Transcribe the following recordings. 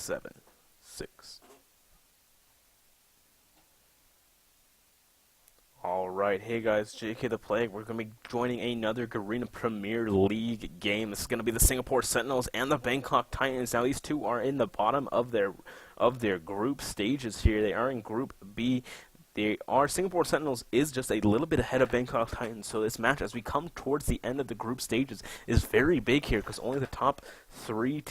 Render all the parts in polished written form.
7, 6. Alright, hey guys, JKdaPlague. We're going to be joining another Garena Premier League game. This is going to be the Singapore Sentinels and the Bangkok Titans. Now these two are in the bottom of their group stages here. They are in Group B. Singapore Sentinels is just a little bit ahead of Bangkok Titans, so this match, as we come towards the end of the group stages, is very big here because only the top three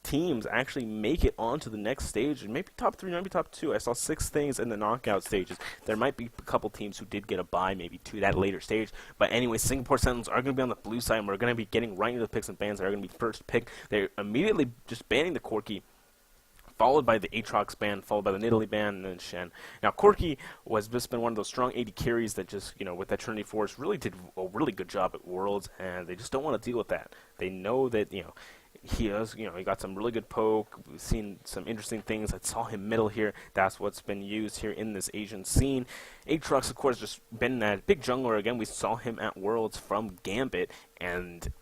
teams actually make it onto the next stage, and maybe top 3, maybe top 2. I saw 6 things in the knockout stages. There might be a couple teams who did get a bye maybe to that later stage, but anyway, Singapore Sentinels are going to be on the blue side, and we're going to be getting right into the picks and bans that are going to be first pick. They're immediately just banning the Corki, followed by the Aatrox ban, followed by the Nidalee ban, and then Shen. Now, Corki was just been one of those strong AD carries that just, with that Trinity Force, really did a really good job at Worlds, and they just don't want to deal with that. They know that, he got some really good poke. We've seen some interesting things. I saw him middle here. That's what's been used here in this Asian scene. Aatrox, of course, just been that big jungler again. We saw him at Worlds from Gambit, and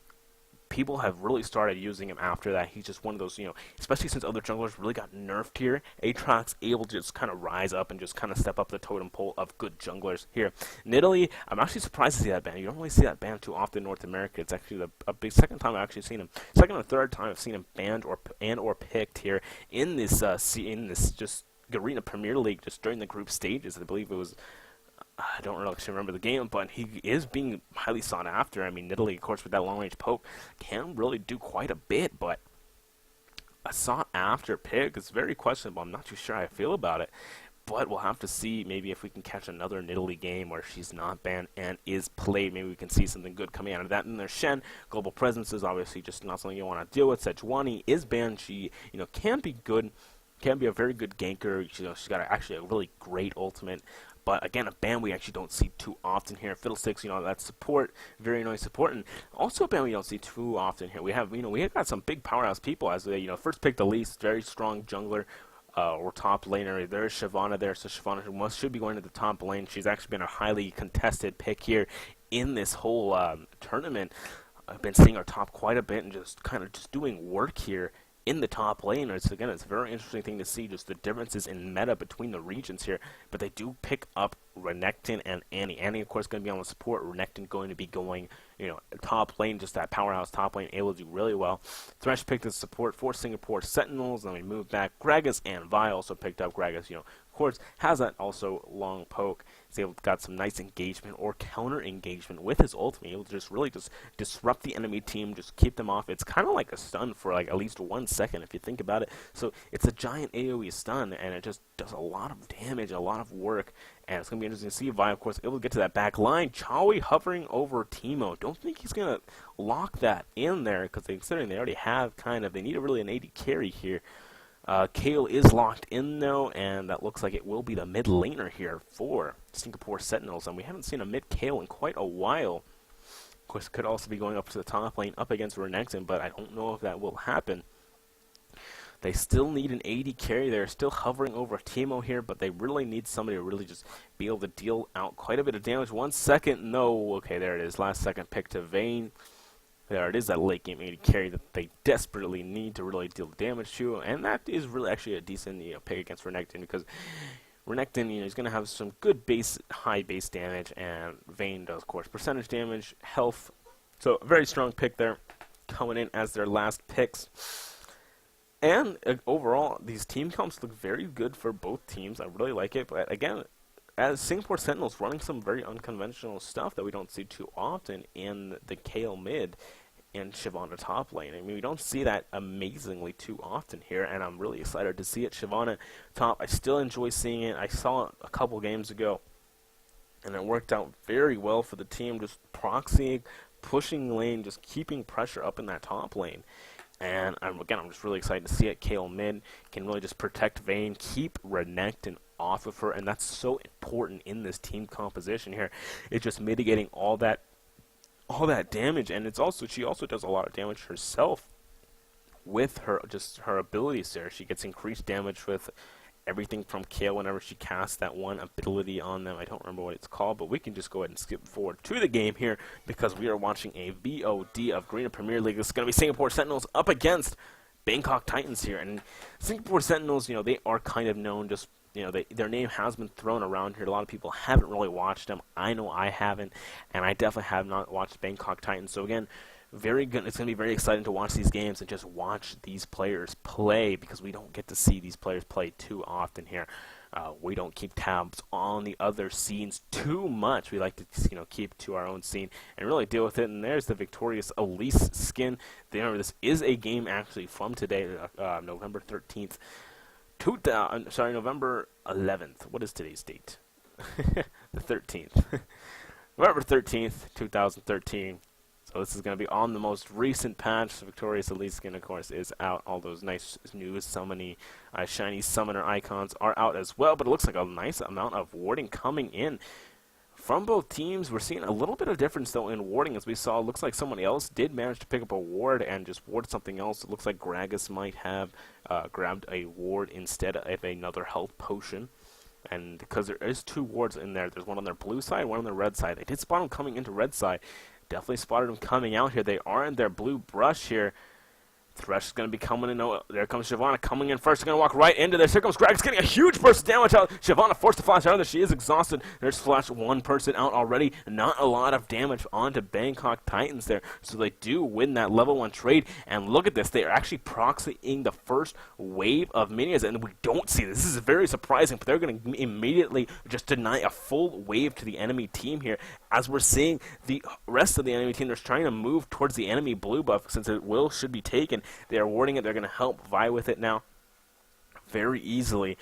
people have really started using him after that. He's just one of those, especially since other junglers really got nerfed here, Aatrox able to just kind of rise up and just kind of step up the totem pole of good junglers here. Nidalee, I'm actually surprised to see that ban. You don't really see that ban too often in North America. It's actually a big second time I've actually seen him. Second or third time I've seen him banned or picked here in this just Garena Premier League just during the group stages. I believe it was, I don't really actually remember the game, but he is being highly sought after. I mean, Nidalee, of course, with that long-range poke, can really do quite a bit, but a sought-after pick is very questionable. I'm not too sure how I feel about it, but we'll have to see maybe if we can catch another Nidalee game where she's not banned and is played. Maybe we can see something good coming out of that. And there's Shen. Global Presence is obviously just not something you want to deal with. Sejuani is banned. She, can be good. Can be a very good ganker. She's got actually a really great ultimate. But again, a ban we actually don't see too often here. Fiddlesticks, that's support, very nice support, and also a ban we don't see too often here. We have, we have got some big powerhouse people as they, first pick the least, very strong jungler or top laner. There's Shyvana there, so Shyvana should be going to the top lane. She's actually been a highly contested pick here in this whole tournament. I've been seeing her top quite a bit and just kind of just doing work here in the top lane. It's a very interesting thing to see, just the differences in meta between the regions here. But they do pick up Renekton and Annie. Annie, of course, going to be on the support. Renekton going to be going, top lane, just that powerhouse top lane, able to do really well. Thresh picked the support for Singapore Sentinels. Then we moved back. Gragas and Vi also picked up. Gragas, of course, has that also long poke. He's got some nice engagement or counter engagement with his ultimate. He'll just really just disrupt the enemy team, just keep them off. It's kind of like a stun for like at least 1 second if you think about it. So it's a giant AoE stun, and it just does a lot of damage, a lot of work. And it's going to be interesting to see Vi, of course, able to get to that back line. Chawi hovering over Teemo. Don't think he's going to lock that in there, because considering they already have they need really an AD carry here. Kayle is locked in, though, and that looks like it will be the mid laner here for Singapore Sentinels. And we haven't seen a mid Kayle in quite a while. Of course, it could also be going up to the top lane up against Renekton, but I don't know if that will happen. They still need an AD carry. They're still hovering over Teemo here, but they really need somebody to really just be able to deal out quite a bit of damage. 1 second, no. Okay, there it is. Last second pick to Vayne. There it is, that late game AD carry that they desperately need to really deal damage to, and that is really actually a decent pick against Renekton, because Renekton, is going to have some good high base damage, and Vayne does, of course, percentage damage, health. So a very strong pick there, coming in as their last picks. And overall, these team comps look very good for both teams. I really like it, but again, as Singapore Sentinels running some very unconventional stuff that we don't see too often in the Kayle mid and Shyvana top lane. I mean, we don't see that amazingly too often here, and I'm really excited to see it. Shyvana top, I still enjoy seeing it. I saw it a couple games ago, and it worked out very well for the team, just proxying, pushing lane, just keeping pressure up in that top lane. And I'm just really excited to see it. Kayle mid can really just protect Vayne, keep Renekton off of her, and that's so important in this team composition here. It's just mitigating all that damage, and she also does a lot of damage herself with her abilities there. She gets increased damage with everything from Kayle whenever she casts that one ability on them. I don't remember what it's called, but we can just go ahead and skip forward to the game here, because we are watching a VOD of Garena Premier League. This is going to be Singapore Sentinels up against Bangkok Titans here. And Singapore Sentinels, they are kind of known just, their name has been thrown around here. A lot of people haven't really watched them. I know I haven't, and I definitely have not watched Bangkok Titans. So again, very good. It's going to be very exciting to watch these games and just watch these players play, because we don't get to see these players play too often here. We don't keep tabs on the other scenes too much. We like to, keep to our own scene and really deal with it. And there's the victorious Elise skin. Remember, this is a game actually from today, November 13th. November 11th. What is today's date? The 13th. November 13th, 2013. So this is going to be on the most recent patch. The Victorious Elite skin, of course, is out. All those nice new shiny summoner icons are out as well. But it looks like a nice amount of warding coming in from both teams. We're seeing a little bit of difference, though, in warding. As we saw, it looks like someone else did manage to pick up a ward and just ward something else. It looks like Gragas might have grabbed a ward instead of another health potion. And because there is two wards in there, there's one on their blue side, one on their red side. They did spot him coming into red side. Definitely spotted them coming out here. They are in their blue brush here. Thresh is going to be coming in. Oh, there comes Shyvana coming in first. They're going to walk right into this. Here comes Gragas getting a huge burst of damage out. Shyvana forced to flash out of there. She is exhausted. There's flash one person out already. Not a lot of damage onto Bangkok Titans there. So they do win that level 1 trade. And look at this. They are actually proxying the first wave of minions. And we don't see this. This is very surprising. But they're going to immediately just deny a full wave to the enemy team here. As we're seeing the rest of the enemy team, they're trying to move towards the enemy blue buff since it should be taken. They are warding it. They're going to help Vi with it now very easily.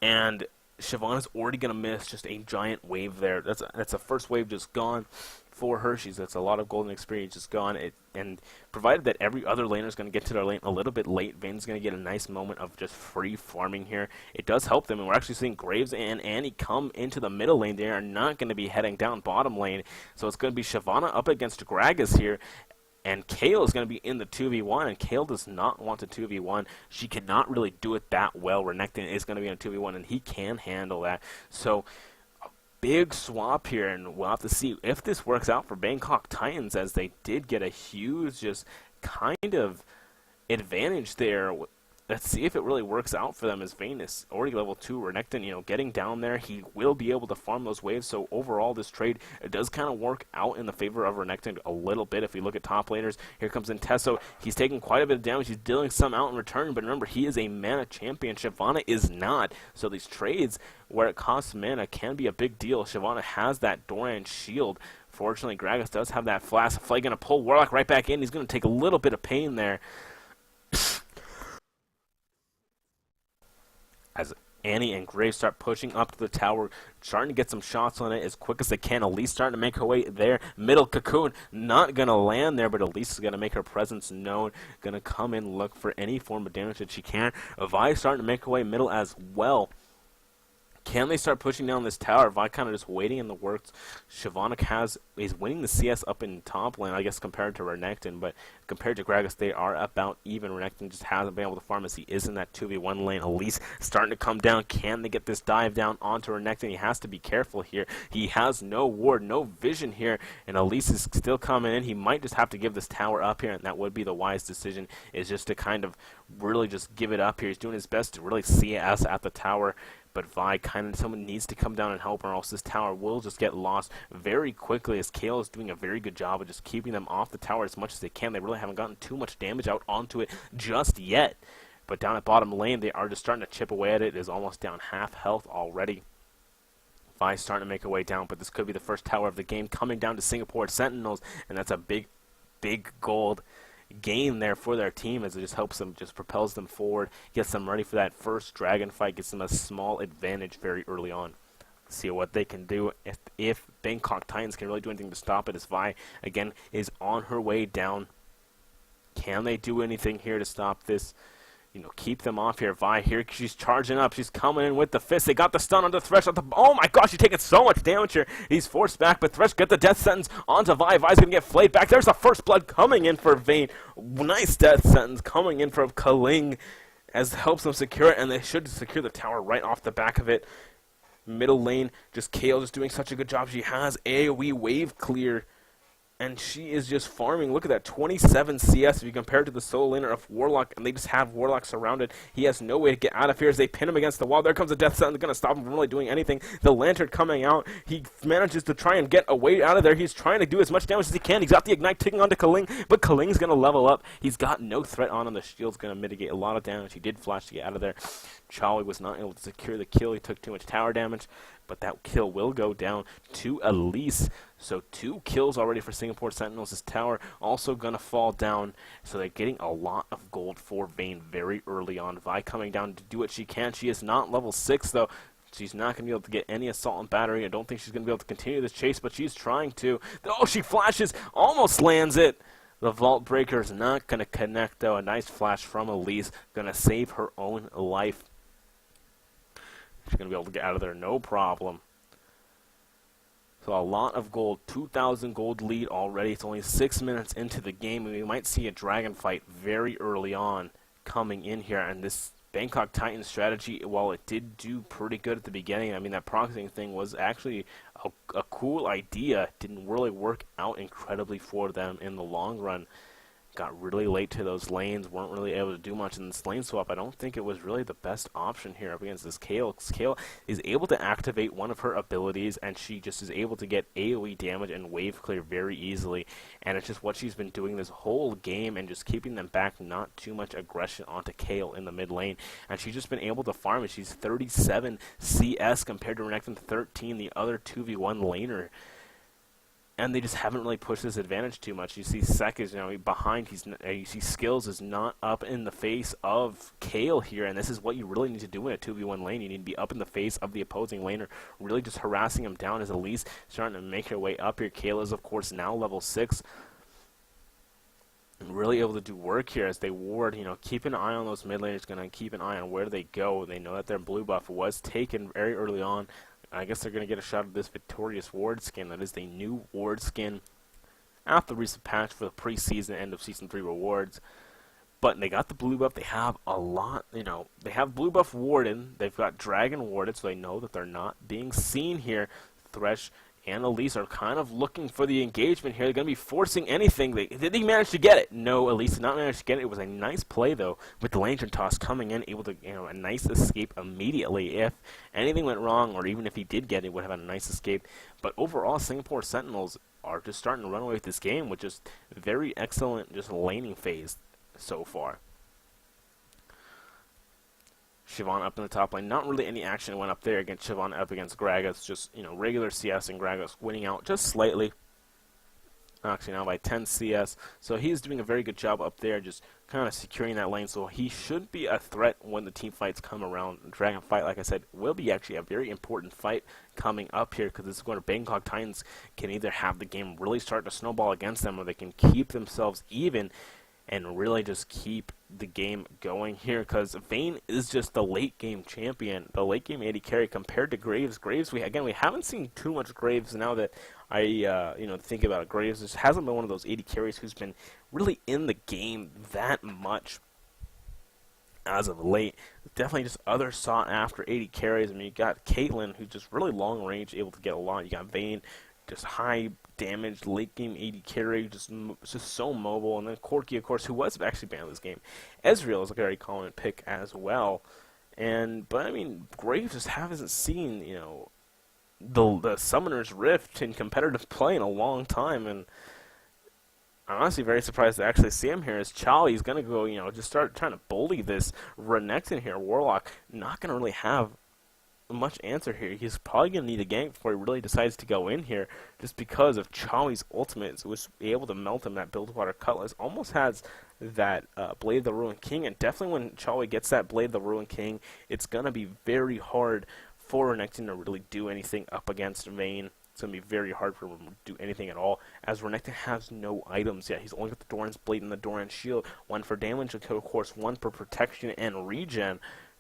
And Shyvana's already going to miss just a giant wave there. That's a first wave just gone for her. That's a lot of golden experience just gone. And provided that every other laner is going to get to their lane a little bit late, Vane's going to get a nice moment of just free farming here. It does help them, and we're actually seeing Graves and Annie come into the middle lane. They are not going to be heading down bottom lane. So it's going to be Shyvana up against Gragas here. And Kayle is going to be in the 2v1, and Kayle does not want to 2v1. She cannot really do it that well. Renekton is going to be in a 2v1, and he can handle that. So, a big swap here, and we'll have to see if this works out for Bangkok Titans, as they did get a huge, just kind of advantage there. Let's see if it really works out for them, as Vayne is already level 2. Renekton, getting down there, he will be able to farm those waves. So overall, this trade, it does kind of work out in the favor of Renekton a little bit. If we look at top laners, here comes Intesso. He's taking quite a bit of damage. He's dealing some out in return. But remember, he is a mana champion. Shyvana is not. So these trades where it costs mana can be a big deal. Shyvana has that Doran shield. Fortunately, Gragas does have that flash. Flay going to pull Warlock right back in. He's going to take a little bit of pain there. As Annie and Graves start pushing up to the tower, starting to get some shots on it as quick as they can. Elise starting to make her way there. Middle Cocoon, not going to land there, but Elise is going to make her presence known. Going to come in, look for any form of damage that she can. Vi starting to make her way middle as well. Can they start pushing down this tower? Vi kind of just waiting in the works. Shyvana is winning the CS up in top lane, I guess, compared to Renekton, but compared to Gragas, they are about even. Renekton just hasn't been able to farm as he is in that 2v1 lane. Elise starting to come down. Can they get this dive down onto Renekton? He has to be careful here. He has no ward, no vision here, and Elise is still coming in. He might just have to give this tower up here, and that would be the wise decision, is just to kind of really just give it up here. He's doing his best to really see us at the tower. But Vi, someone needs to come down and help, or else this tower will just get lost very quickly, as Kayle is doing a very good job of just keeping them off the tower as much as they can. They really haven't gotten too much damage out onto it just yet. But down at bottom lane, they are just starting to chip away at it. It is almost down half health already. Vi starting to make her way down, but this could be the first tower of the game coming down to Singapore Sentinels, and that's a big, big gold gain there for their team, as it just helps them, just propels them forward, gets them ready for that first dragon fight, gets them a small advantage very early on. See what they can do. If Bangkok Titans can really do anything to stop it, as Vi again is on her way down. Can they do anything here to stop this? Keep them off here. Vi here, she's charging up. She's coming in with the fist. They got the stun onto Thresh. Oh my gosh, she's taking so much damage here. He's forced back, but Thresh get the death sentence onto Vi. Vi's going to get flayed back. There's the first blood coming in for Vayne. Nice death sentence coming in from Kaling, as helps them secure it, and they should secure the tower right off the back of it. Middle lane, just Kayle just doing such a good job. She has AoE wave clear. And she is just farming. Look at that, 27 CS if you compare it to the solo laner of Warlock, and they just have Warlock surrounded. He has no way to get out of here as they pin him against the wall. There comes the Death Sun. They're going to stop him from really doing anything. The Lantern coming out. He manages to try and get away out of there. He's trying to do as much damage as he can. He's got the Ignite ticking onto Kaling, but Kaling's going to level up. He's got no threat on him. The shield's going to mitigate a lot of damage. He did flash to get out of there. Chawi was not able to secure the kill. He took too much tower damage, but that kill will go down to Elise. So 2 kills already for Singapore Sentinels. This tower also going to fall down. So they're getting a lot of gold for Vayne very early on. Vi coming down to do what she can. She is not level 6 though. She's not going to be able to get any assault and battery. I don't think she's going to be able to continue this chase, but she's trying to. Oh, she flashes, almost lands it. The Vault Breaker is not going to connect though. A nice flash from Elise. Going to save her own life. She's going to be able to get out of there, no problem. So a lot of gold, 2,000 gold lead already. It's only 6 minutes into the game, and we might see a dragon fight very early on coming in here. And this Bangkok Titans strategy, while it did do pretty good at the beginning, I mean, that proxying thing was actually a cool idea. Didn't really work out incredibly for them in the long run. Got really late to those lanes, weren't really able to do much in this lane swap. I don't think it was really the best option here up against this Kayle. Kayle is able to activate one of her abilities, and she just is able to get AoE damage and wave clear very easily. And it's just what she's been doing this whole game and just keeping them back, not too much aggression onto Kayle in the mid lane. And she's just been able to farm it. She's 37 CS compared to Renekton 13, the other 2v1 laner. And they just haven't really pushed this advantage too much. You see Sek is, behind. You see Skills is not up in the face of Kayle here, and this is what you really need to do in a 2v1 lane. You need to be up in the face of the opposing laner, really just harassing him down as Elise starting to make her way up here. Kayle is, of course, now level 6. And really able to do work here as they ward. Keep an eye on those mid laners, going to keep an eye on where they go. They know that their blue buff was taken very early on. I guess they're going to get a shot at this Victorious Ward skin. That is the new Ward skin after the recent patch for the preseason end of Season 3 rewards. But they got the blue buff. They have a lot, they have blue buff Warden. They've got Dragon Warded, so they know that they're not being seen here. Thresh and Elise are kind of looking for the engagement here. They're going to be forcing anything. Did they manage to get it? No, Elise did not manage to get it. It was a nice play, though, with the Lantern Toss coming in, able to, a nice escape immediately. If anything went wrong, or even if he did get it, would have had a nice escape. But overall, Singapore Sentinels are just starting to run away with this game with just very excellent just laning phase so far. Siobhan up in the top lane. Not really any action went up there against Siobhan up against Gragas. Just, regular CS and Gragas winning out just slightly. Actually, now by 10 CS. So he's doing a very good job up there, just kind of securing that lane. So he should be a threat when the team fights come around. Dragon fight, like I said, will be actually a very important fight coming up here, because this is going to Bangkok Titans can either have the game really start to snowball against them, or they can keep themselves even and really just keep the game going here, because Vayne is just the late game champion, the late game AD carry compared to Graves. Graves, we haven't seen too much Graves now that I think about it. Graves just hasn't been one of those AD carries who's been really in the game that much as of late. Definitely just other sought after AD carries. I mean, you got Caitlyn, who's just really long range, able to get a lot. You got Vayne, just high damage, late game AD carry, just so mobile. And then Corki, of course, who was actually banned this game. Ezreal is a very common pick as well. But I mean, Graves just hasn't seen, the Summoner's Rift in competitive play in a long time. And I'm honestly very surprised to actually see him here, as Charlie's going to go, just start trying to bully this Renekton here. Warlock not going to really have much answer here. He's probably going to need a gank before he really decides to go in here, just because of Chawai's ultimate was able to melt him. That Buildwater Cutlass almost has that Blade of the Ruined King, and definitely when Chawai gets that Blade of the Ruined King, it's going to be very hard for Renekton to really do anything up against Vayne. It's going to be very hard for him to do anything at all, as Renekton has no items yet. He's only got the Doran's Blade and the Doran's Shield, one for damage, and of course one for protection and regen.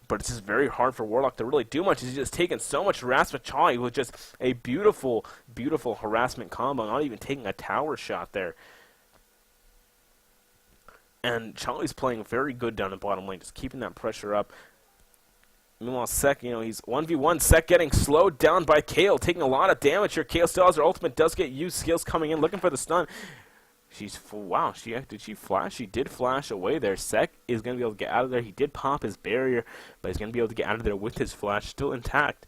But it's just very hard for Warlock to really do much. He's just taken so much harassment. Chawai with just a beautiful, beautiful harassment combo, not even taking a tower shot there. And Chawai's playing very good down the bottom lane, just keeping that pressure up. Meanwhile, Sek, he's 1v1. Sek getting slowed down by Kale, taking a lot of damage here. Kale still has her ultimate, does get used. Skills coming in, looking for the stun. She's full. Wow, did she flash? She did flash away there. Sek is going to be able to get out of there. He did pop his barrier, but he's going to be able to get out of there with his flash still intact.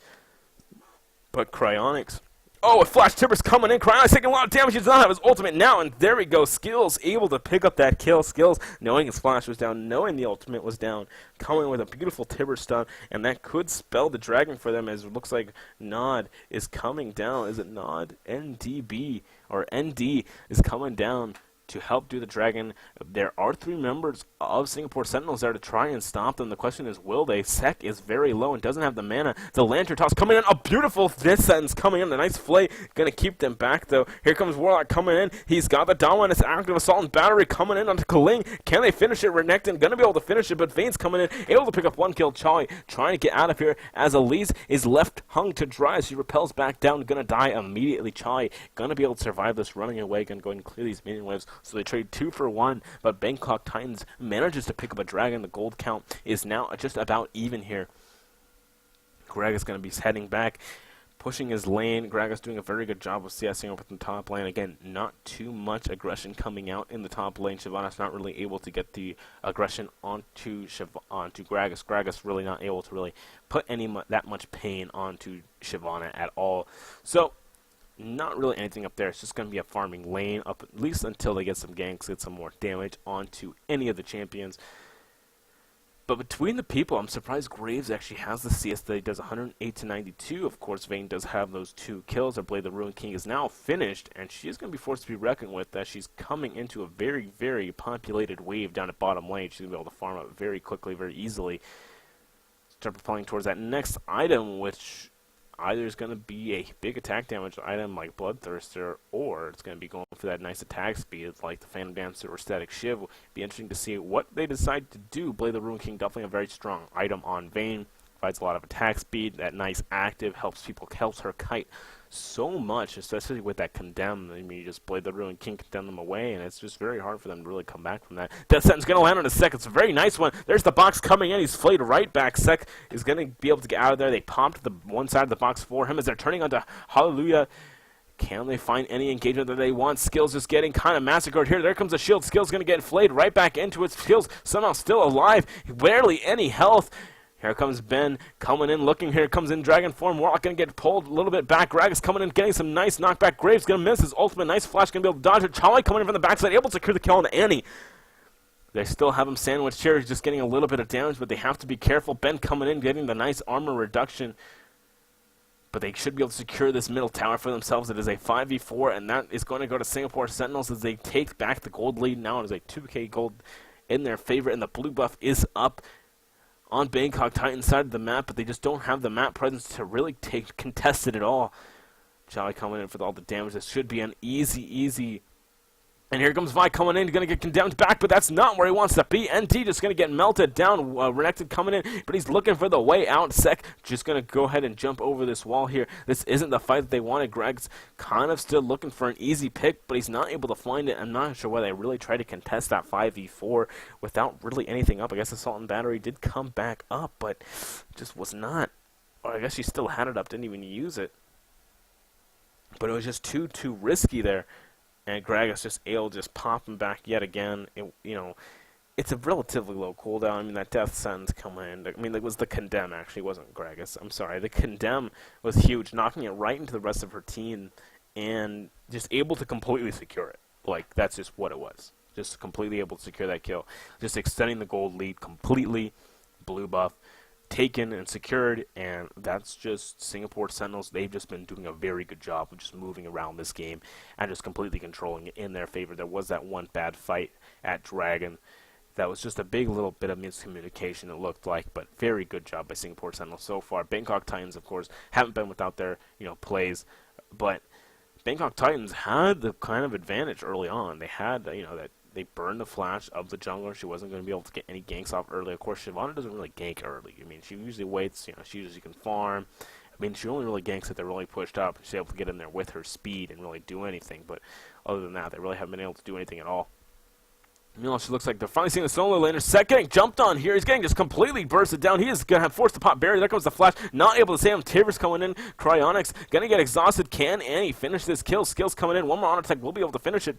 But Cryonics. Oh, a Flash Tipper's coming in. Cryonics taking a lot of damage. He does not have his ultimate now, and there we go. Skills able to pick up that kill. Skills knowing his flash was down, knowing the ultimate was down, coming with a beautiful Tipper stun, and that could spell the dragon for them, as it looks like Nod is coming down. Is it Nod? NDB, or ND is coming down to help do the dragon. There are 3 members of Singapore Sentinels there to try and stop them. The question is, will they? Sek is very low and doesn't have the mana. The Lantern Toss coming in. A beautiful Death Sentence coming in. A nice flay. Going to keep them back, though. Here comes Warlock coming in. He's got the Dominus active Assault and Battery coming in onto Kaling. Can they finish it? Renekton going to be able to finish it, but Vane's coming in. Able to pick up 1 kill. Chai trying to get out of here as Elise is left hung to dry as she repels back down. Going to die immediately. Chai going to be able to survive this, running away. Going to go and clear these minion waves. So they trade 2 for 1, but Bangkok Titans manages to pick up a dragon. The gold count is now just about even here. Greg is going to be heading back, pushing his lane. Greg is doing a very good job of CSing over the top lane. Again, not too much aggression coming out in the top lane. Shyvana's not really able to get the aggression onto Gragas. Gragas really not able to really put that much pain onto Shyvana at all. So not really anything up there. It's just going to be a farming lane up at least until they get some ganks, get some more damage onto any of the champions. But between the people, I'm surprised Graves actually has the CS that he does 108 to 92. Of course, Vayne does have those 2 kills. Her Blade the Ruin King is now finished, and she is going to be forced to be reckoned with as she's coming into a very, very populated wave down at bottom lane. She's going to be able to farm up very quickly, very easily. Start propelling towards that next item, which either is going to be a big attack damage item like Bloodthirster, or it's going to be going for that nice attack speed like the Phantom Dancer or Static Shiv. Be interesting to see what they decide to do. Blade the Ruin King, definitely a very strong item on Vayne. Provides a lot of attack speed. That nice active helps her kite so much, especially with that condemn. I mean, you just Blade the Ruin King, condemn them away, and it's just very hard for them to really come back from that. Death Sentence going to land on a Sek. It's a very nice one. There's the box coming in. He's flayed right back. Sek is going to be able to get out of there. They popped the one side of the box for him as they're turning onto Hallelujah. Can they find any engagement that they want? Skills just getting kind of massacred here. There comes a shield. Skills going to get flayed right back into it. Skills somehow still alive. Barely any health. Here comes Ben coming in, looking. Here comes in dragon form. Warlock going to get pulled a little bit back. Gragas coming in, getting some nice knockback. Graves going to miss his ultimate. Nice flash, going to be able to dodge it. Chali coming in from the backside, able to secure the kill on Annie. They still have him sandwiched here. He's just getting a little bit of damage, but they have to be careful. Ben coming in, getting the nice armor reduction. But they should be able to secure this middle tower for themselves. It is a 5v4, and that is going to go to Singapore Sentinels as they take back the gold lead. Now it is a 2k gold in their favor, and the blue buff is up on Bangkok Titan's side of the map, but they just don't have the map presence to really contest it at all. Charlie coming in for all the damage. This should be an easy. And here comes Vi coming in, going to get condemned back, but that's not where he wants to be. NT just going to get melted down. Renekton coming in, but he's looking for the way out. Sek just going to go ahead and jump over this wall here. This isn't the fight that they wanted. Greg's kind of still looking for an easy pick, but he's not able to find it. I'm not sure why they really tried to contest that 5v4 without really anything up. I guess Assault and Battery did come back up, but just was not. Or I guess she still had it up, didn't even use it. But it was just too risky there. And Gragas just able to just pop him back yet again. It's a relatively low cooldown. I mean, that Death Sentence coming in. I mean, it was the Condemn, actually. It wasn't Gragas. I'm sorry. The Condemn was huge, knocking it right into the rest of her team and just able to completely secure it. Like, that's just what it was. Just completely able to secure that kill. Just extending the gold lead completely. Blue buff taken and secured, and that's just Singapore Sentinels. They've just been doing a very good job of just moving around this game and just completely controlling it in their favor. There was that one bad fight at Dragon that was just a big little bit of miscommunication, it looked like, but very good job by Singapore Sentinels so far. Bangkok Titans, of course, haven't been without their plays, but Bangkok Titans had the kind of advantage early on. They had that they burned the flash of the jungler. She wasn't going to be able to get any ganks off early. Of course, Shyvana doesn't really gank early. I mean, she usually waits. She usually can farm. I mean, she only really ganks if they're really pushed up. She's able to get in there with her speed and really do anything. But other than that, they really haven't been able to do anything at all. Meanwhile, she looks like they're finally seeing the solo laner. Set getting jumped on here. He's getting just completely bursted down. He is going to have forced to pop barrier. There comes the flash. Not able to save him. Tiver's coming in. Cryonics going to get exhausted. Can Annie finish this kill? Skills coming in. One more honor tech will be able to finish it.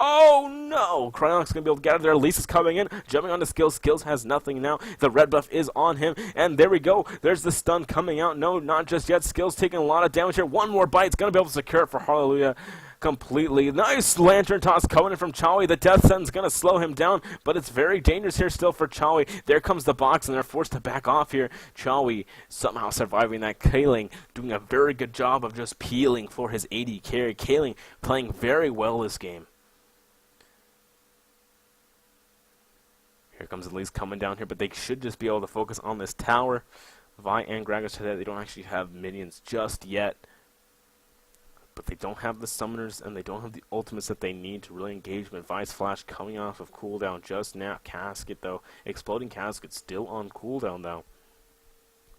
Oh no! Cryonics going to be able to get out of there. Lisa's coming in. Jumping onto Skills. Skills has nothing now. The red buff is on him. And there we go. There's the stun coming out. No, not just yet. Skills taking a lot of damage here. One more bite. It's going to be able to secure it for Hallelujah. Completely. Nice lantern toss coming in from Chawi. The death sentence going to slow him down, but it's very dangerous here still for Chawi. There comes the box, and they're forced to back off here. Chawi somehow surviving that. Kaling doing a very good job of just peeling for his AD carry. Kaling playing very well this game. Here comes Elise coming down here, but they should just be able to focus on this tower. Vi and Gragas today, they don't actually have minions just yet. But they don't have the summoners, and they don't have the ultimates that they need to really engage. But Vi's Flash coming off of cooldown just now. Casket, though. Exploding Casket still on cooldown, though.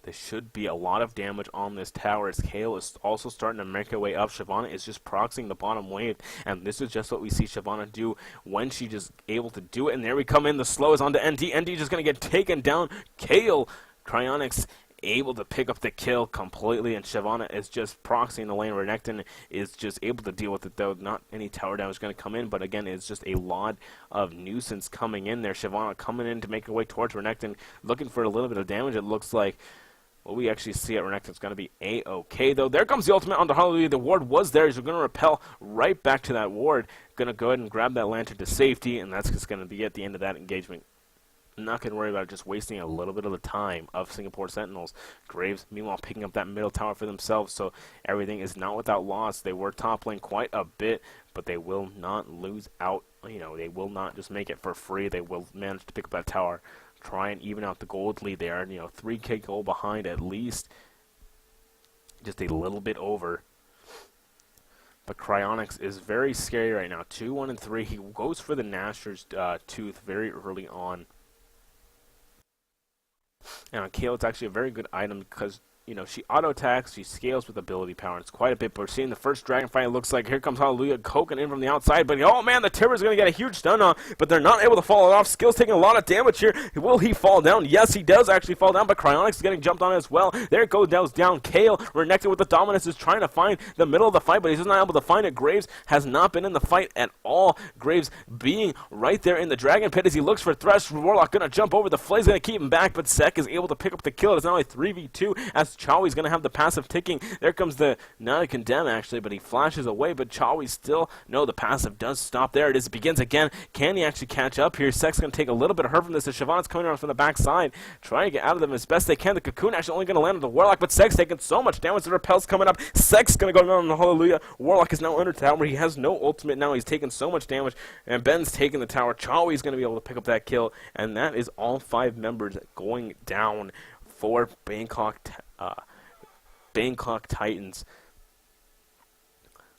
There should be a lot of damage on this tower as Kale is also starting to make her way up. Shyvana is just proxying the bottom wave, and this is just what we see Shyvana do when she's just able to do it. And there we come in. The slow is onto ND. ND just going to get taken down. Kale, Cryonics, able to pick up the kill completely, and Shyvana is just proxying the lane. Renekton is just able to deal with it, though. Not any tower damage going to come in, but again, it's just a lot of nuisance coming in there. Shyvana coming in to make her way towards Renekton, looking for a little bit of damage. It looks like what we actually see at Renekton is going to be A-OK, though. There comes the ultimate onto Hallelujah. The ward was there. He's going to repel right back to that ward. Going to go ahead and grab that lantern to safety, and that's just going to be at the end of that engagement. Not going to worry about just wasting a little bit of the time of Singapore Sentinels. Graves, meanwhile, picking up that middle tower for themselves, so everything is not without loss. They were top lane quite a bit, but they will not lose out. You know, they will not just make it for free. They will manage to pick up that tower, try and even out the gold lead there. 3K gold behind at least, just a little bit over. But Cryonics is very scary right now. 2-1 and 3. He goes for the Nasher's Tooth very early on. And on Kale, it's actually a very good item because, she auto-attacks, she scales with ability power. It's quite a bit, but we're seeing the first dragon fight. It looks like here comes Hallelujah poking in from the outside, but oh man, the Timber's going to get a huge stun on, but they're not able to follow it off. Skills taking a lot of damage here. Will he fall down? Yes, he does actually fall down, but Cryonics is getting jumped on as well. There it goes down. Kale, Renekton with the dominance, is trying to find the middle of the fight, but he's just not able to find it. Graves has not been in the fight at all. Graves being right there in the dragon pit as he looks for Thresh. Warlock going to jump over. The Flay's going to keep him back, but Sek is able to pick up the kill. It's now a 3v2 as Chawi's going to have the passive ticking. There comes the, not a condemn actually, but he flashes away, but Chawi still, no, the passive does stop. There it is. It begins again. Can he actually catch up here? Sek's going to take a little bit of hurt from this as Shyvana's coming around from the backside, trying to get out of them as best they can. The cocoon actually only going to land on the Warlock, but Sek's taking so much damage. The repel's coming up. Sek's going to go down on the Hallelujah. Warlock is now under tower. He has no ultimate now. He's taking so much damage, and Ben's taking the tower. Chawi's going to be able to pick up that kill, and that is all 5 members going down for Bangkok Titans.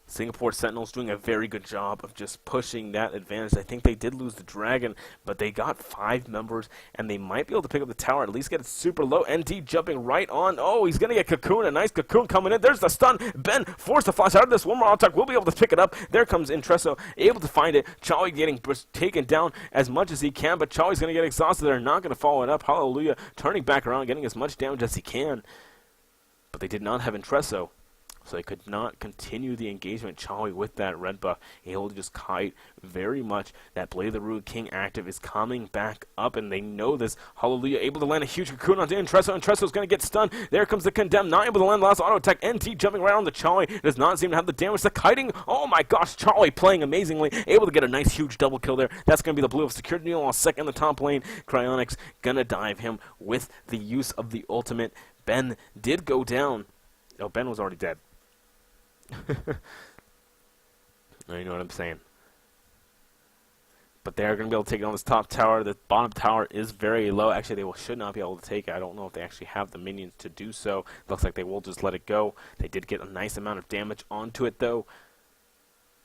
Singapore Sentinels doing a very good job of just pushing that advantage. I think they did lose the dragon, but they got 5 members, and they might be able to pick up the tower, at least get it super low. ND jumping right on. Oh, he's going to get Cocoon. A nice Cocoon coming in. There's the stun. Ben forced to flash out of this. One more attack. We'll be able to pick it up. There comes Intresso, able to find it. Chawi getting taken down as much as he can, but Chawi's going to get exhausted. They're not going to follow it up. Hallelujah. Turning back around, getting as much damage as he can. But they did not have Intresso, so they could not continue the engagement. Chawi with that red buff, able to just kite very much. That Blade of the Rude King active is coming back up, and they know this. Hallelujah, able to land a huge cocoon onto Intresso. Intresso's going to get stunned. There comes the Condemn, not able to land the last auto attack. NT jumping right on the Chawi, does not seem to have the damage. The kiting, oh my gosh, Chawi playing amazingly, able to get a nice huge double kill there. That's going to be the blue of security on second in the top lane. Cryonics going to dive him with the use of the ultimate. Ben did go down. Oh, Ben was already dead. You know what I'm saying. But they're going to be able to take it on this top tower. The bottom tower is very low. Actually, they should not be able to take it. I don't know if they actually have the minions to do so. Looks like they will just let it go. They did get a nice amount of damage onto it, though.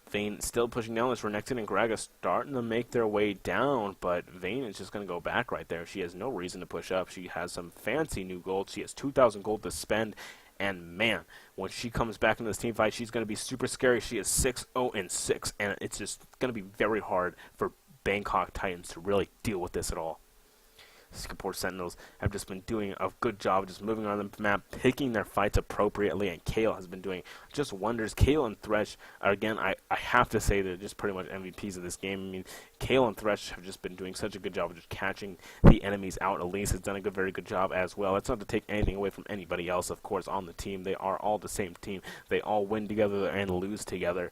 Vayne still pushing down. This Renekton and Graga starting to make their way down, but Vayne is just going to go back right there. She has no reason to push up. She has some fancy new gold. She has 2,000 gold to spend, and man, when she comes back into this team fight, she's going to be super scary. She is 6-0-6, and it's just going to be very hard for Bangkok Titans to really deal with this at all. Singapore Sentinels have just been doing a good job just moving on the map, picking their fights appropriately, and Kale has been doing just wonders. Kale and Thresh are, again, I have to say they're just pretty much MVPs of this game. I mean, Kale and Thresh have just been doing such a good job of just catching the enemies out. Elise has done a very good job as well. That's not to take anything away from anybody else, of course, on the team. They are all the same team. They all win together and lose together.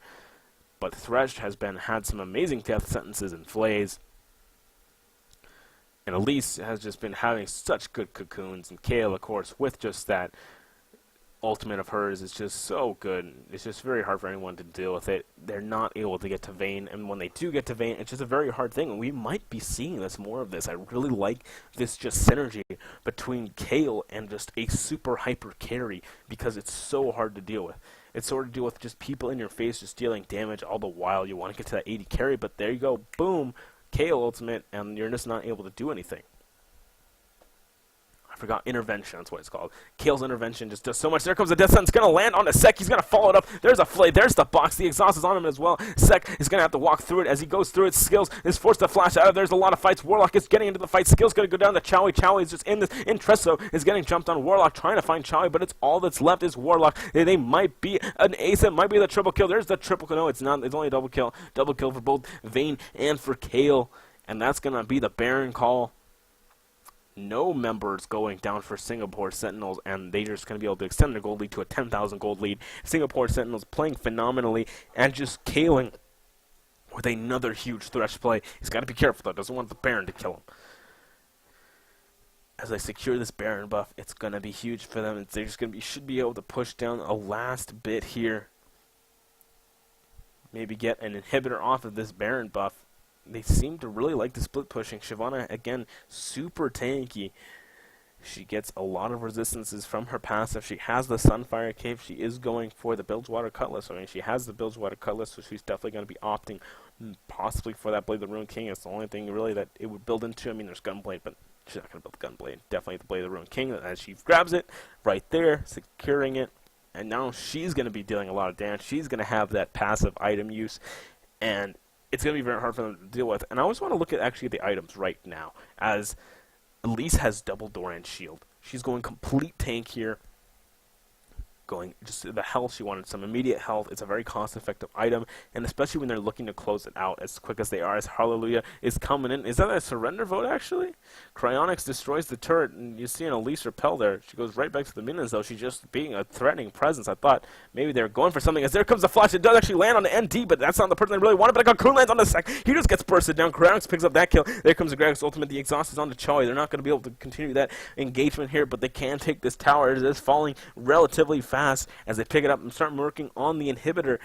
But Thresh has had some amazing death sentences and flays. And Elise has just been having such good cocoons, and Kale, of course, with just that ultimate of hers is just so good. It's just very hard for anyone to deal with it. They're not able to get to Vayne, and when they do get to Vayne, it's just a very hard thing, and we might be seeing more of this. I really like this just synergy between Kale and just a super hyper carry, because it's so hard to deal with. It's so hard to deal with just people in your face just dealing damage all the while. You want to get to that 80 carry, but there you go, boom, KO ultimate, and you're just not able to do anything. I forgot intervention, that's what it's called. Kale's intervention just does so much. There comes the death sentence, gonna land on a Sek, he's gonna follow it up. There's a flay, there's the box, the exhaust is on him as well. Sek is gonna have to walk through it. As he goes through it, Skills is forced to flash out of. There's a lot of fights. Warlock is getting into the fight. Skills gonna go down to Chowie. Chowie is just in this. Intresso is getting jumped on. Warlock trying to find Chowie, but it's all that's left is Warlock. They might be an ace, it might be the triple kill. There's the triple kill. No, it's not. It's only a double kill. Double kill for both Vayne and for Kale. And that's gonna be the Baron call. No members going down for Singapore Sentinels, and they're just going to be able to extend their gold lead to a 10,000 gold lead. Singapore Sentinels playing phenomenally and just Kaling with another huge Thresh play. He's got to be careful, though. Doesn't want the Baron to kill him. As they secure this Baron buff, it's going to be huge for them. They're just going to should be able to push down a last bit here. Maybe get an inhibitor off of this Baron buff. They seem to really like the split pushing. Shyvana, again, super tanky. She gets a lot of resistances from her passive. She has the Sunfire Cave. She is going for the Bilgewater Cutlass. I mean, she has the Bilgewater Cutlass, so she's definitely going to be opting possibly for that Blade of the Ruined King. It's the only thing really that it would build into. I mean, there's Gunblade, but she's not going to build the Gunblade. Definitely the Blade of the Ruined King. As she grabs it right there, securing it, and now she's going to be dealing a lot of damage. She's going to have that passive item use, and it's going to be very hard for them to deal with. And I always want to look at actually the items right now, as Elise has double Doran shield. She's going complete tank here. Going just the health, she wanted some immediate health. It's a very cost-effective item, and especially when they're looking to close it out as quick as they are, as Hallelujah is coming in. Is that a surrender vote, actually? Cryonics destroys the turret, and you see an Elise repel there. She goes right back to the minions, though. She's just being a threatening presence. I thought maybe they're going for something, as there comes the flash. It does actually land on the ND, but that's not the person they really wanted, but a Cocoon lands on the Sek. He just gets bursted down. Cryonics picks up that kill. There comes the Gragas ultimate. The exhaust is on to Chowie. They're not going to be able to continue that engagement here, but they can take this tower. It is falling relatively fast as they pick it up and start working on the inhibitor.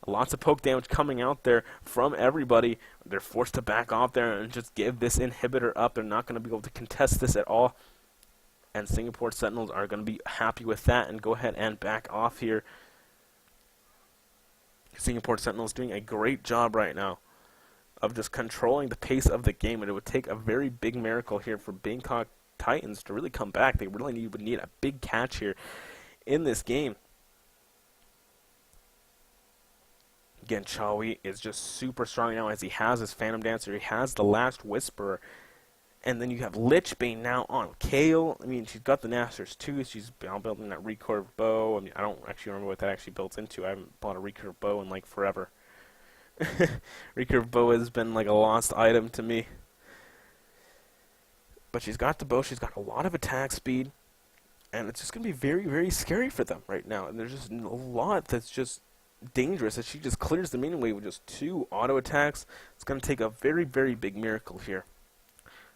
Lots of poke damage coming out there from everybody. They're forced to back off there and just give this inhibitor up. They're not going to be able to contest this at all. And Singapore Sentinels are going to be happy with that and go ahead and back off here. Singapore Sentinels doing a great job right now of just controlling the pace of the game. And it would take a very big miracle here for Bangkok Titans to really come back. They really would need a big catch here in this game. Again, Chowie is just super strong now, as he has his Phantom Dancer, he has the Last Whisperer, and then you have Lichbane now on Kale. I mean, she's got the Nasters too. She's building that recurve bow. I mean, I don't actually remember what that actually builds into. I haven't bought a recurve bow in like forever. Recurve bow has been like a lost item to me. But she's got the bow. She's got a lot of attack speed, and it's just going to be very, very scary for them right now. And there's just a lot that's just dangerous, as she just clears the minion wave with just 2 auto attacks. It's going to take a very, very big miracle here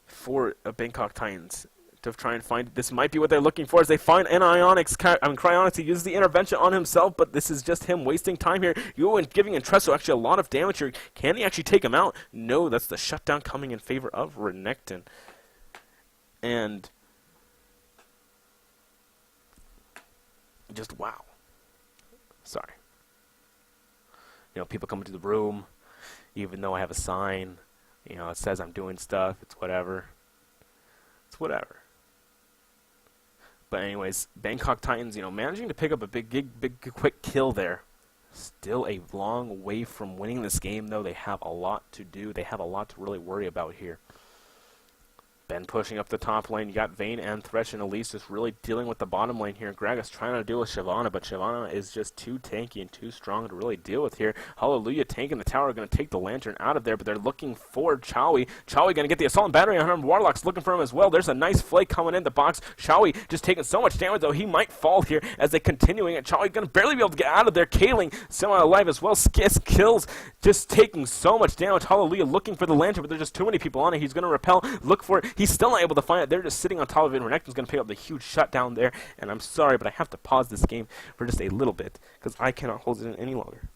for Bangkok Titans to try and find it. This might be what they're looking for, as they find an Cryonics. He uses the intervention on himself, but this is just him wasting time here. And giving Intresso actually a lot of damage here. Can he actually take him out? No, that's the shutdown coming in favor of Renekton. And just wow. Sorry. You know, people come into the room, even though I have a sign, you know, it says I'm doing stuff. It's whatever. It's whatever. But anyways, Bangkok Titans, you know, managing to pick up a big, quick kill there. Still a long way from winning this game, though. They have a lot to do. They have a lot to really worry about here. Ben pushing up the top lane. You got Vayne and Thresh and Elise just really dealing with the bottom lane here. Gragas trying to deal with Shyvana, but Shyvana is just too tanky and too strong to really deal with here. Hallelujah tanking the tower, going to take the Lantern out of there, but they're looking for Chowie. Chowie going to get the Assault and Battery on him. Warlock's looking for him as well. There's a nice flake coming in the box. Chowie just taking so much damage, though. He might fall here as they continuing, and Chowie going to barely be able to get out of there. Kaling semi-alive as well. Skis kills, just taking so much damage. Hallelujah looking for the Lantern, but there's just too many people on it. He's going to repel, look for it. He's still not able to find it. They're just sitting on top of it. Renekton's going to pick up the huge shutdown there. And I'm sorry, but I have to pause this game for just a little bit because I cannot hold it in any longer.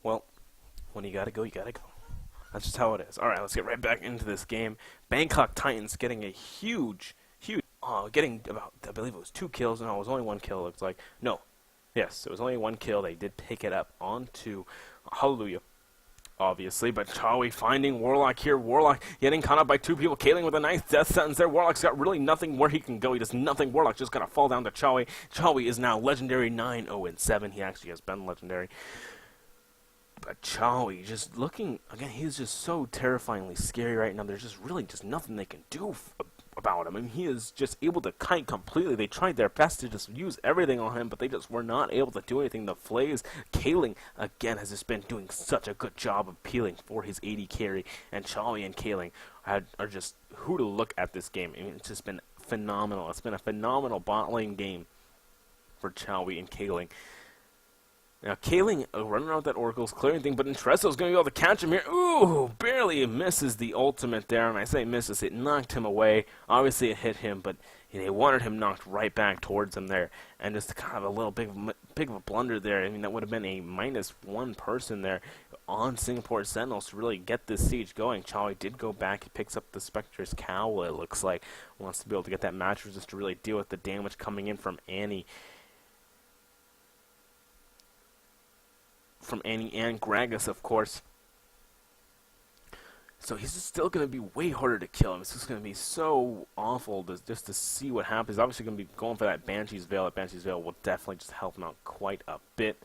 Well, when you gotta go, you gotta go. That's just how it is. All right, let's get right back into this game. Bangkok Titans getting a huge, getting about, I believe it was 2 kills. No, it was only 1 kill. It looks like no, yes, it was only 1 kill. They did pick it up onto Hallelujah, obviously, but Chawi finding Warlock here. Warlock getting caught up by 2 people. Kaling with a nice death sentence there. Warlock's got really nothing where he can go. He does nothing. Warlock just gotta fall down to Chawi. Chawi is now legendary 9-0-7. He actually has been legendary. But Chawi just looking, again, he's just so terrifyingly scary right now. There's just really just nothing they can do about him. I mean, he is just able to kite completely. They tried their best to just use everything on him, but they just were not able to do anything. The Flays, Kaling, again, has just been doing such a good job of peeling for his AD carry. And Chawi and Kaling are just who to look at this game. I mean, it's just been phenomenal. It's been a phenomenal bot lane game for Chawi and Kaling. Now, Kaling running out that Oracle's clearing thing, but Entreso's going to be able to catch him here. Ooh, barely misses the ultimate there, and I say misses, it knocked him away. Obviously, it hit him, but they wanted him knocked right back towards him there, and just kind of a little big of a blunder there. I mean, that would have been a -1 person there on Singapore Sentinels to really get this siege going. Chawi did go back. He picks up the Spectre's cowl, it looks like. Wants to be able to get that match resist to really deal with the damage coming in from Annie. From Annie and Gragas, of course. So he's still going to be way harder to kill him. It's just going to be so awful just to see what happens. Obviously going to be going for that Banshee's Veil. That Banshee's Veil will definitely just help him out quite a bit.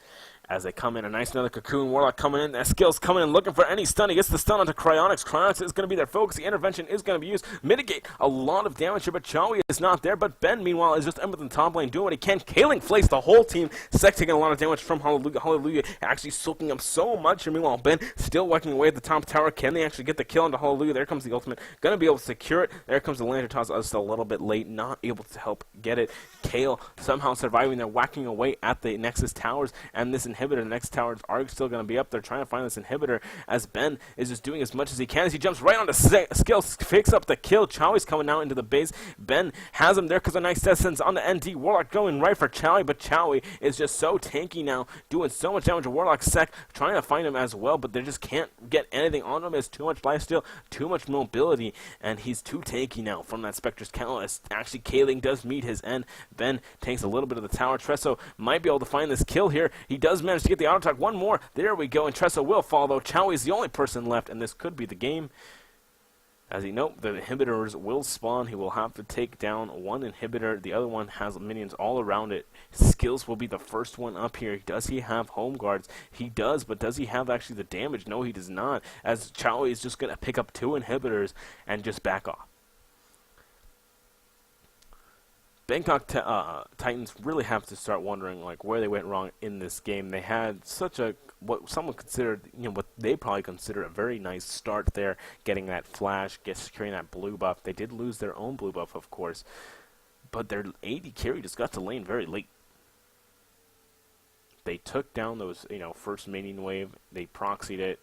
As they come in, a nice another Cocoon. Warlock coming in. That Skill's coming in, looking for any stun. He gets the stun onto Cryonics. Cryonics is going to be their focus. The intervention is going to be used. Mitigate a lot of damage here, but Chawi is not there. But Ben, meanwhile, is just in with the top lane doing what he can. Kaling flays the whole team. Sek taking a lot of damage from Hallelujah. Hallelujah actually soaking up so much. And meanwhile, Ben still working away at the top tower. Can they actually get the kill into Hallelujah? There comes the ultimate. Going to be able to secure it. There comes the Lantern Toss. Just a little bit late. Not able to help get it. Kale somehow surviving. They're whacking away at the Nexus towers. And this inhibitor, the next tower, Arg's still going to be up there trying to find this inhibitor as Ben is just doing as much as he can as he jumps right onto Skill, picks up the kill. Chawi's coming out into the base. Ben has him there because a nice death sentence on the ND. Warlock going right for Chawi, but Chawi is just so tanky now, doing so much damage to Warlock. Sek trying to find him as well, but they just can't get anything on him. There's too much lifesteal, too much mobility, and he's too tanky now from that Spectre's Catalyst. Actually, Kaling does meet his end. Ben takes a little bit of the tower. Treso might be able to find this kill here. He does manage to get the auto attack. One more. There we go, and Treso will fall, though. Chawi is the only person left, and this could be the game. As nope, the inhibitors will spawn. He will have to take down one inhibitor. The other one has minions all around it. Skills will be the first one up here. Does he have home guards? He does, but does he have actually the damage? No, he does not, as Chawi is just going to pick up 2 inhibitors and just back off. Bangkok Titans really have to start wondering like where they went wrong in this game. They had such a what someone considered, what they probably consider a very nice start there, getting that flash, securing that blue buff. They did lose their own blue buff, of course, but their AD carry just got to lane very late. They took down those, first minion wave. They proxied it,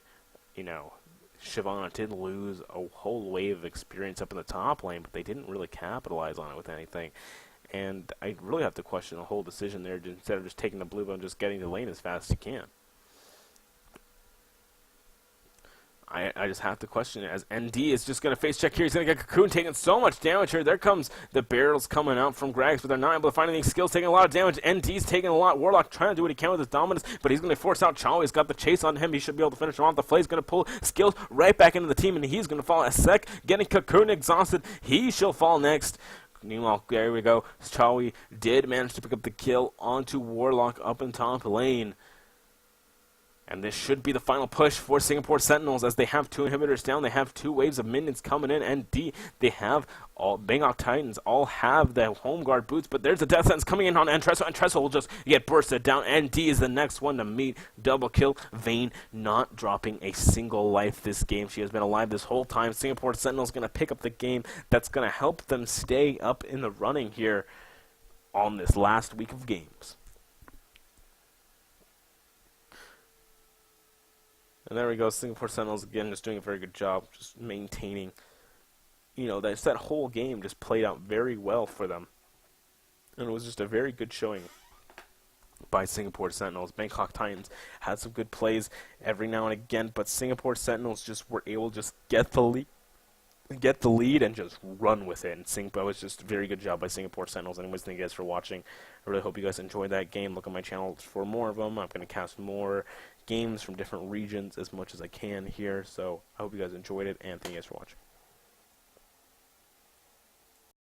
Shyvana did lose a whole wave of experience up in the top lane, but they didn't really capitalize on it with anything. And I really have to question the whole decision there, instead of just taking the blue buff and just getting the lane as fast as you can. I just have to question it, as ND is just going to face check here. He's going to get Cocoon taking so much damage here. There comes the barrels coming out from Grags, but they're not able to find any skills, taking a lot of damage. ND's taking a lot. Warlock trying to do what he can with his dominance, but he's going to force out Chawi. He's got the chase on him. He should be able to finish him off. The Flay's going to pull skills right back into the team, and he's going to fall. A Sek getting Cocoon exhausted. He shall fall next. Meanwhile, there we go. Chawi did manage to pick up the kill onto Warlock up in top lane. And this should be the final push for Singapore Sentinels, as they have 2 inhibitors down. They have 2 waves of minions coming in, and they have all Bangkok Titans all have the home guard boots, but there's a death sentence coming in on Entreso, and Treso will just get bursted down. ND is the next one to meet. Double kill. Vayne not dropping a single life this game. She has been alive this whole time. Singapore Sentinels going to pick up the game. That's going to help them stay up in the running here on this last week of games. And there we go, Singapore Sentinels again just doing a very good job, just maintaining, that whole game just played out very well for them. And it was just a very good showing by Singapore Sentinels. Bangkok Titans had some good plays every now and again, but Singapore Sentinels just were able to just get the lead and just run with it. And Singapore was just a very good job by Singapore Sentinels. Anyways, thank you guys for watching. I really hope you guys enjoyed that game. Look at my channel for more of them. I'm going to cast more games from different regions as much as I can here. So I hope you guys enjoyed it, and thank you guys for watching.